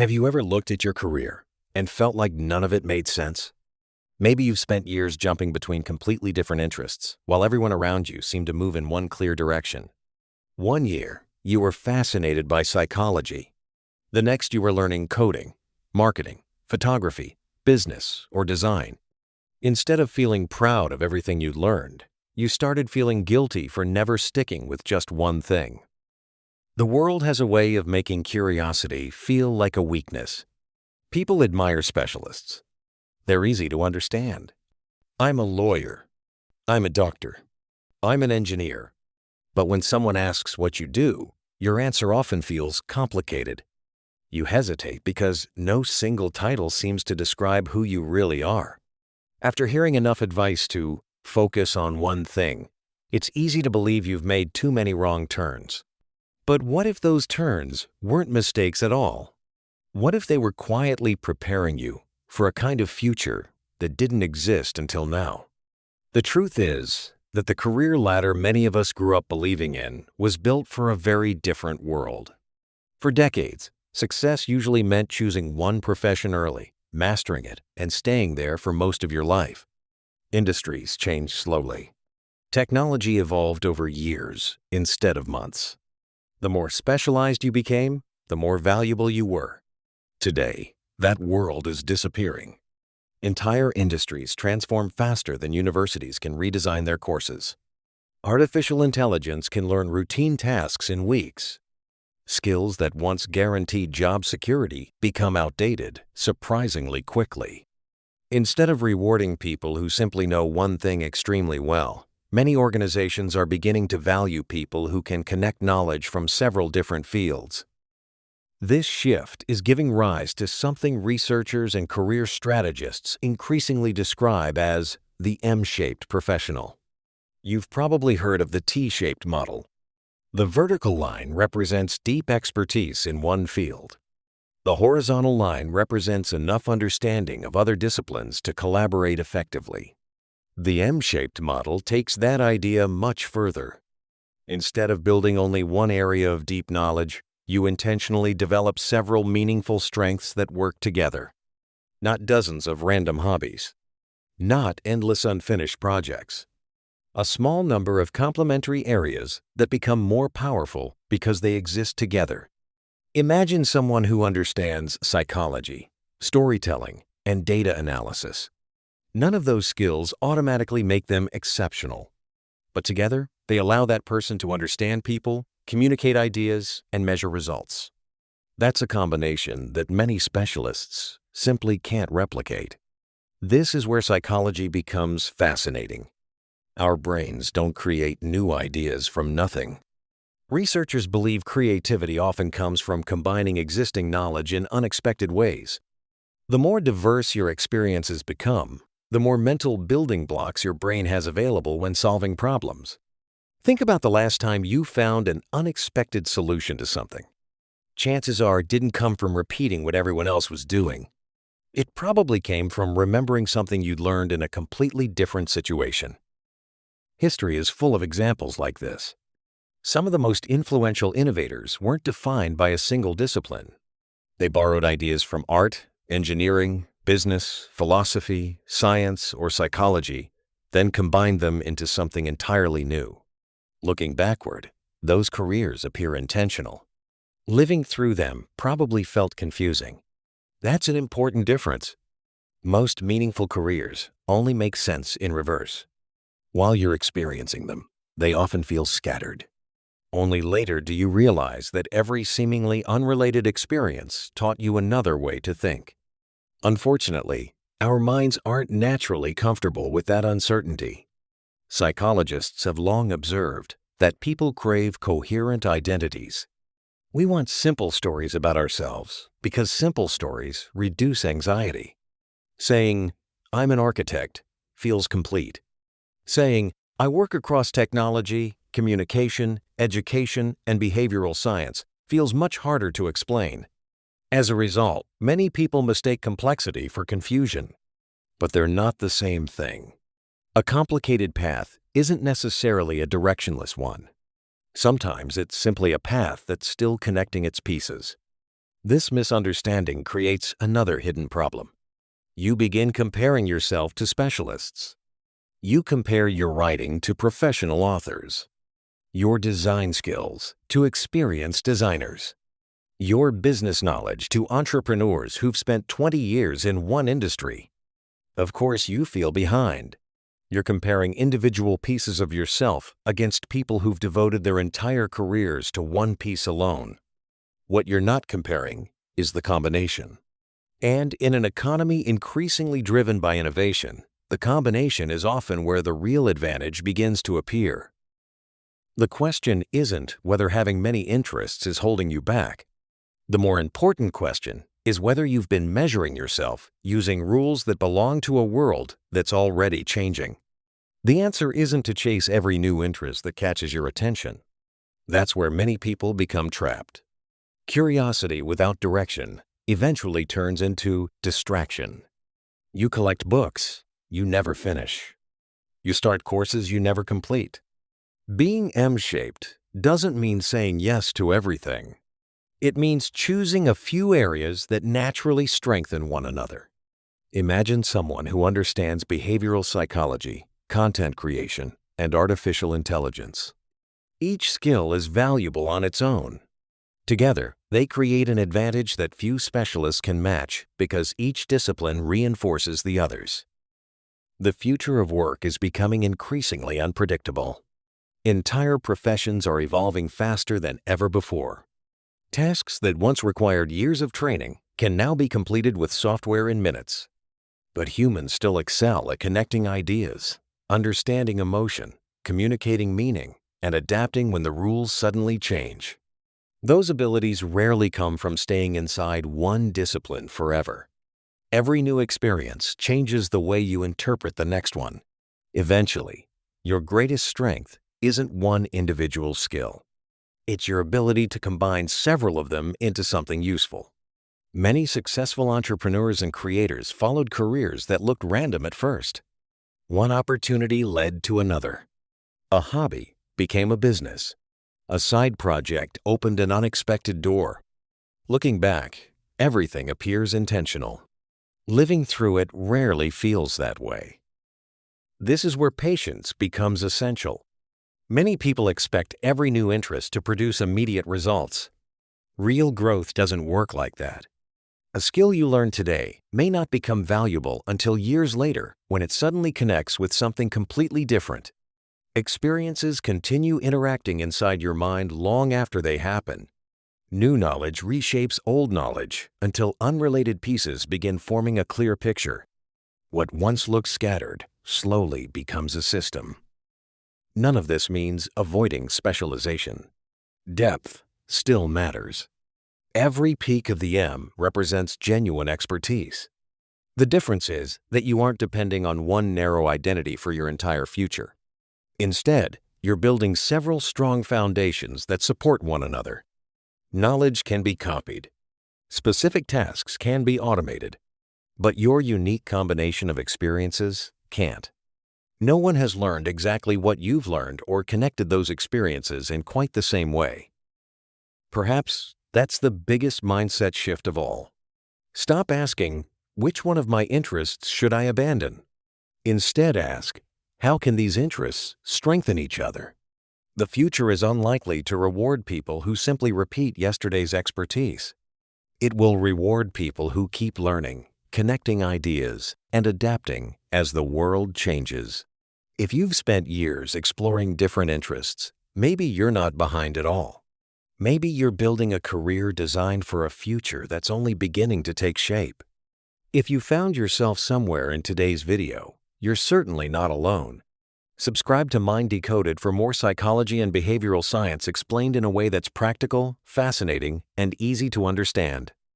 Have you ever looked at your career and felt like none of it made sense? Maybe you've spent years jumping between completely different interests, while everyone around you seemed to move in one clear direction. One year, you were fascinated by psychology. The next, you were learning coding, marketing, photography, business, or design. Instead of feeling proud of everything you'd learned, you started feeling guilty for never sticking with just one thing. The world has a way of making curiosity feel like a weakness. People admire specialists. They're easy to understand. I'm a lawyer. I'm a doctor. I'm an engineer. But when someone asks what you do, your answer often feels complicated. You hesitate because no single title seems to describe who you really are. After hearing enough advice to focus on one thing, it's easy to believe you've made too many wrong turns. But what if those turns weren't mistakes at all? What if they were quietly preparing you for a kind of future that didn't exist until now? The truth is that the career ladder many of us grew up believing in was built for a very different world. For decades, success usually meant choosing one profession early, mastering it, and staying there for most of your life. Industries changed slowly. Technology evolved over years instead of months. The more specialized you became, the more valuable you were. Today, that world is disappearing. Entire industries transform faster than universities can redesign their courses. Artificial intelligence can learn routine tasks in weeks. Skills that once guaranteed job security become outdated surprisingly quickly. Instead of rewarding people who simply know one thing extremely well, many organizations are beginning to value people who can connect knowledge from several different fields. This shift is giving rise to something researchers and career strategists increasingly describe as the M-shaped professional. You've probably heard of the T-shaped model. The vertical line represents deep expertise in one field. The horizontal line represents enough understanding of other disciplines to collaborate effectively. The M-shaped model takes that idea much further. Instead of building only one area of deep knowledge, you intentionally develop several meaningful strengths that work together. Not dozens of random hobbies. Not endless unfinished projects. A small number of complementary areas that become more powerful because they exist together. Imagine someone who understands psychology, storytelling, and data analysis. None of those skills automatically make them exceptional. But together, they allow that person to understand people, communicate ideas, and measure results. That's a combination that many specialists simply can't replicate. This is where psychology becomes fascinating. Our brains don't create new ideas from nothing. Researchers believe creativity often comes from combining existing knowledge in unexpected ways. The more diverse your experiences become, the more mental building blocks your brain has available when solving problems. Think about the last time you found an unexpected solution to something. Chances are it didn't come from repeating what everyone else was doing. It probably came from remembering something you'd learned in a completely different situation. History is full of examples like this. Some of the most influential innovators weren't defined by a single discipline. They borrowed ideas from art, engineering, business, philosophy, science, or psychology, then combined them into something entirely new. Looking backward, those careers appear intentional. Living through them probably felt confusing. That's an important difference. Most meaningful careers only make sense in reverse. While you're experiencing them, they often feel scattered. Only later do you realize that every seemingly unrelated experience taught you another way to think. Unfortunately, our minds aren't naturally comfortable with that uncertainty. Psychologists have long observed that people crave coherent identities. We want simple stories about ourselves because simple stories reduce anxiety. Saying, "I'm an architect," feels complete. Saying, "I work across technology, communication, education, and behavioral science," feels much harder to explain. As a result, many people mistake complexity for confusion. But they're not the same thing. A complicated path isn't necessarily a directionless one. Sometimes it's simply a path that's still connecting its pieces. This misunderstanding creates another hidden problem. You begin comparing yourself to specialists. You compare your writing to professional authors, your design skills to experienced designers, your business knowledge to entrepreneurs who've spent 20 years in one industry. Of course, you feel behind. You're comparing individual pieces of yourself against people who've devoted their entire careers to one piece alone. What you're not comparing is the combination. And in an economy increasingly driven by innovation, the combination is often where the real advantage begins to appear. The question isn't whether having many interests is holding you back. The more important question is whether you've been measuring yourself using rules that belong to a world that's already changing. The answer isn't to chase every new interest that catches your attention. That's where many people become trapped. Curiosity without direction eventually turns into distraction. You collect books you never finish. You start courses you never complete. Being M-shaped doesn't mean saying yes to everything. It means choosing a few areas that naturally strengthen one another. Imagine someone who understands behavioral psychology, content creation, and artificial intelligence. Each skill is valuable on its own. Together, they create an advantage that few specialists can match because each discipline reinforces the others. The future of work is becoming increasingly unpredictable. Entire professions are evolving faster than ever before. Tasks that once required years of training can now be completed with software in minutes. But humans still excel at connecting ideas, understanding emotion, communicating meaning, and adapting when the rules suddenly change. Those abilities rarely come from staying inside one discipline forever. Every new experience changes the way you interpret the next one. Eventually, your greatest strength isn't one individual skill. It's your ability to combine several of them into something useful. Many successful entrepreneurs and creators followed careers that looked random at first. One opportunity led to another. A hobby became a business. A side project opened an unexpected door. Looking back, everything appears intentional. Living through it rarely feels that way. This is where patience becomes essential. Many people expect every new interest to produce immediate results. Real growth doesn't work like that. A skill you learn today may not become valuable until years later when it suddenly connects with something completely different. Experiences continue interacting inside your mind long after they happen. New knowledge reshapes old knowledge until unrelated pieces begin forming a clear picture. What once looked scattered slowly becomes a system. None of this means avoiding specialization. Depth still matters. Every peak of the M represents genuine expertise. The difference is that you aren't depending on one narrow identity for your entire future. Instead, you're building several strong foundations that support one another. Knowledge can be copied. Specific tasks can be automated. But your unique combination of experiences can't. No one has learned exactly what you've learned or connected those experiences in quite the same way. Perhaps that's the biggest mindset shift of all. Stop asking, which one of my interests should I abandon? Instead ask, how can these interests strengthen each other? The future is unlikely to reward people who simply repeat yesterday's expertise. It will reward people who keep learning, connecting ideas, and adapting as the world changes. If you've spent years exploring different interests, maybe you're not behind at all. Maybe you're building a career designed for a future that's only beginning to take shape. If you found yourself somewhere in today's video, you're certainly not alone. Subscribe to Mind Decoded for more psychology and behavioral science explained in a way that's practical, fascinating, and easy to understand.